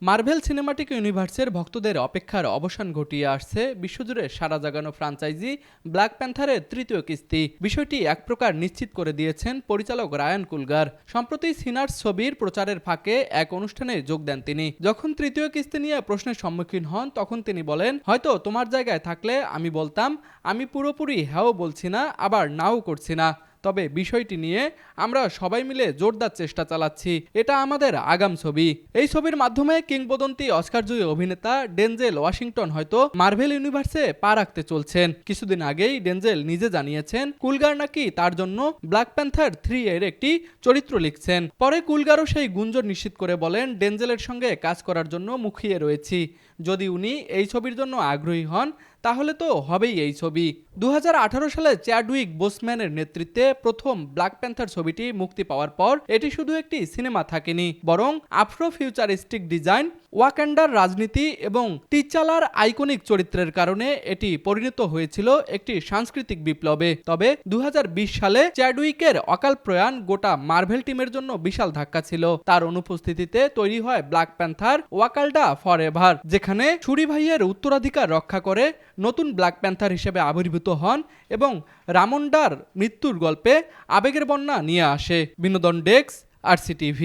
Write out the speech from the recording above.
Marvel cinematic ইউনিভার্সের ভক্তদের অপেক্ষার অবসান ঘটিয়ে আসছে বিশ্বজুড়ে সাড়া জাগানো ফ্রাঞ্চাইজি ব্ল্যাক প্যান্থারের তৃতীয় কিস্তি। বিষয়টি এক প্রকার নিশ্চিত করে দিয়েছেন পরিচালক রায়ান কুলগার। সম্প্রতি সিনার্স ছবির প্রচারের ফাঁকে এক অনুষ্ঠানে যোগ দেন তিনি। যখন তৃতীয় কিস্তি নিয়ে প্রশ্নের সম্মুখীন হন তখন তিনি বলেন, হয়তো তোমার জায়গায় থাকলে আমি বলতাম আমি পুরোপুরি হ্যাঁও বলছি না, আবার নাও করছি না, তবে বিষয়টি নিয়ে আমরা সবাই মিলে জোরদার চেষ্টা চালাচ্ছি। এটা আমাদের আগাম ছবি। এই ছবির মাধ্যমে কিংবদন্তি অস্কারজয়ী অভিনেতা ডেনজেল ওয়াশিংটন হয়তো মার্ভেল ইউনিভার্সে পা রাখতে চলছেন। কিছুদিন আগেই ডেনজেল নিজে জানিয়েছেন কুলগার নাকি তার জন্য ব্ল্যাক প্যান্থার 3 এর একটি চরিত্র লিখছেন। পরে কুলগারও সেই গুঞ্জন নিশ্চিত করে বলেন, ডেনজেলের সঙ্গে কাজ করার জন্য মুখিয়ে রয়েছি। যদি উনি এই ছবির জন্য আগ্রহী হন তাহলে তো হবেই এই ছবি। 2018 সালে চ্যাডউইক বোসম্যানের নেতৃত্বে প্রথম ব্ল্যাক প্যান্থার ছবিটি মুক্তি পাওয়ার পর এটি শুধু একটি সিনেমা থাকেনি, বরং আফ্রো ফিউচারিস্টিক ডিজাইন, ওয়াকান্ডার রাজনীতি এবং টিচালার আইকনিক চরিত্রের কারণে এটি পরিণত হয়েছিল একটি সাংস্কৃতিক বিপ্লবে। তবে 2020 সালে চ্যাডউইকের অকাল প্রয়াণ গোটা মার্ভেল টিমের জন্য বিশাল ধাক্কা ছিল। তার অনুপস্থিতিতে তৈরি হয় ব্ল্যাক প্যান্থার ওয়াকাল্ডা ফরএভার, যেখানে শুরি ভাইয়ের উত্তরাধিকার রক্ষা করে নতুন ব্ল্যাক প্যান্থার হিসেবে আবির্ভূত হন এবং রামন্ডার মৃত্যুর গল্পে আবেগের বন্যা নিয়ে আসে। বিনোদন ডেস্ক, RCTV।